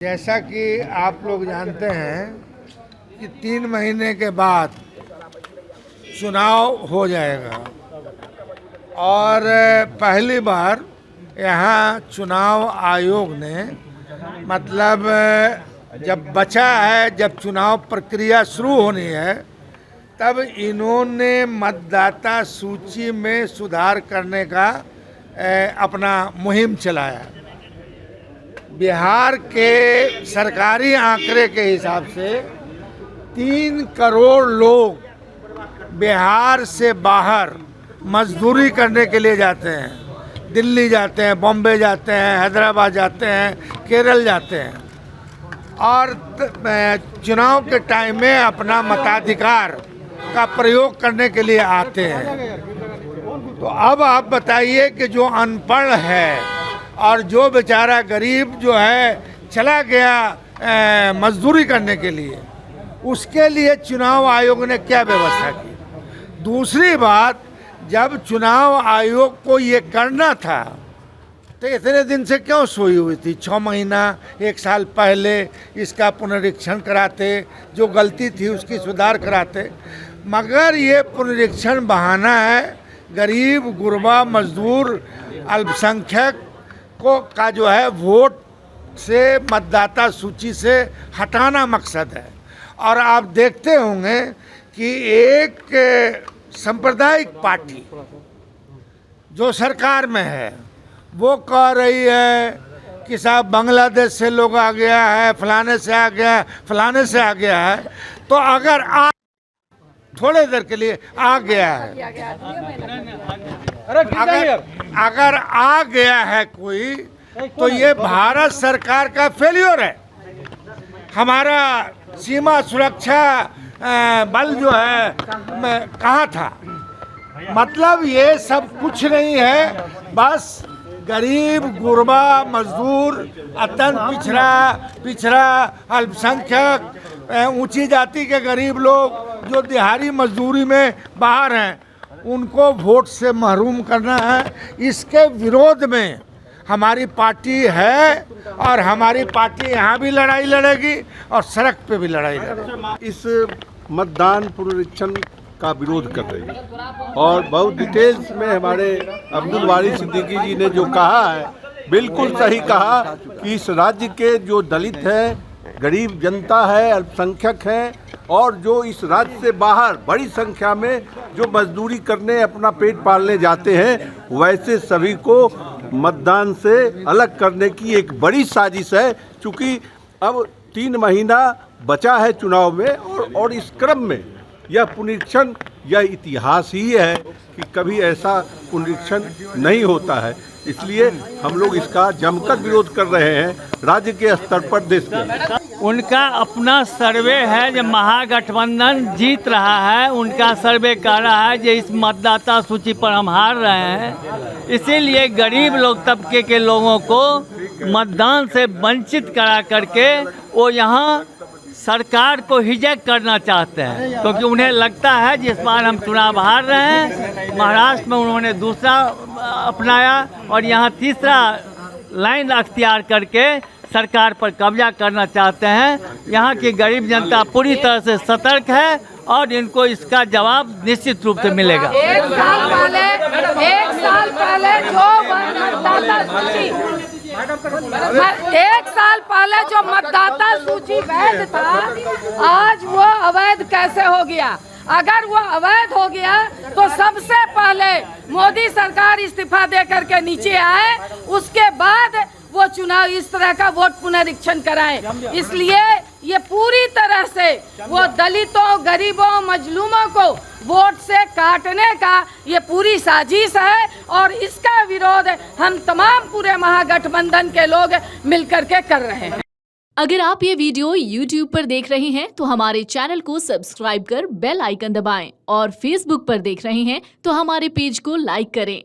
जैसा कि आप लोग जानते हैं कि 3 महीने के बाद चुनाव हो जाएगा और पहली बार यहाँ चुनाव आयोग ने मतलब जब बचा है, जब चुनाव प्रक्रिया शुरू होनी है, तब इन्होंने मतदाता सूची में सुधार करने का अपना मुहिम चलाया। बिहार के सरकारी आंकड़े के हिसाब से 3 करोड़ लोग बिहार से बाहर मजदूरी करने के लिए जाते हैं। दिल्ली जाते हैं, बॉम्बे जाते हैं, हैदराबाद जाते हैं, केरल जाते हैं और चुनाव के टाइम में अपना मताधिकार का प्रयोग करने के लिए आते हैं। तो अब आप बताइए कि जो अनपढ़ है और जो बेचारा गरीब जो है चला गया मजदूरी करने के लिए, उसके लिए चुनाव आयोग ने क्या व्यवस्था की। दूसरी बात, जब चुनाव आयोग को ये करना था तो इतने दिन से क्यों सोई हुई थी। 6 महीना 1 साल पहले इसका पुनरीक्षण कराते, जो गलती थी उसकी सुधार कराते। मगर ये पुनरीक्षण बहाना है। गरीब, गुरबा, मजदूर, अल्पसंख्यक का जो है वोट से, मतदाता सूची से हटाना मकसद है। और आप देखते होंगे कि एक सांप्रदायिक पार्टी जो सरकार में है वो कह रही है कि साहब बांग्लादेश से लोग आ गया है, फलाने से आ गया है, फलाने से आ गया है। तो अगर थोड़े देर के लिए आ गया है, अगर आ गया है कोई, तो ये भारत सरकार का फेल्योर है। हमारा सीमा सुरक्षा बल जो है कहाँ था। मतलब ये सब कुछ नहीं है, बस गरीब, गुरबा, मजदूर, अत्यंत पिछड़ा, अल्पसंख्यक, ऊंची जाति के गरीब लोग जो दिहाड़ी मजदूरी में बाहर हैं, उनको वोट से महरूम करना है। इसके विरोध में हमारी पार्टी है और हमारी पार्टी यहाँ भी लड़ाई लड़ेगी और सड़क पे भी लड़ाई लड़ेगी। इस मतदान पुनरीक्षण का विरोध कर रही है और बहुत डिटेल्स में हमारे अब्दुल वारिस सिद्दीकी जी ने जो कहा है, बिल्कुल सही कहा कि इस राज्य के जो दलित हैं, गरीब जनता है, अल्पसंख्यक हैं और जो इस राज्य से बाहर बड़ी संख्या में जो मजदूरी करने, अपना पेट पालने जाते हैं, वैसे सभी को मतदान से अलग करने की एक बड़ी साजिश है। चूँकि अब 3 महीना बचा है चुनाव में और इस क्रम में यह पुनरीक्षण, यह इतिहास ही है कि कभी ऐसा पुनरीक्षण नहीं होता है। इसलिए हम लोग इसका जमकर विरोध कर रहे हैं राज्य के स्तर पर, देश के। उनका अपना सर्वे है जो महागठबंधन जीत रहा है। उनका सर्वे कह रहा है कि इस मतदाता सूची पर हम हार रहे हैं, इसीलिए गरीब लोग तबके के लोगों को मतदान से वंचित करा करके वो यहाँ सरकार को हिजैक करना चाहते हैं, क्योंकि उन्हें लगता है जिस बार हम चुनाव हार रहे हैं। महाराष्ट्र में उन्होंने दूसरा अपनाया और यहाँ तीसरा लाइन अख्तियार करके सरकार पर कब्जा करना चाहते हैं। यहाँ की गरीब जनता पूरी तरह से सतर्क है और इनको इसका जवाब निश्चित रूप से मिलेगा। एक साल पहले जो मतदाता सूची वैध था, आज वो अवैध कैसे हो गया। अगर वो अवैध हो गया तो सबसे पहले मोदी सरकार इस्तीफा दे करके नीचे आए, उसके बाद वो चुनाव इस तरह का वोट पुनरीक्षण कराएं। इसलिए ये पूरी तरह से वो दलितों, गरीबों, मजलूमों को वोट से काटने का ये पूरी साजिश है और इसका विरोध हम तमाम पूरे महागठबंधन के लोग मिलकर के कर रहे हैं। अगर आप ये वीडियो YouTube पर देख रहे हैं तो हमारे चैनल को सब्सक्राइब कर बेल आइकन दबाएं और Facebook पर देख रहे हैं तो हमारे पेज को लाइक करें।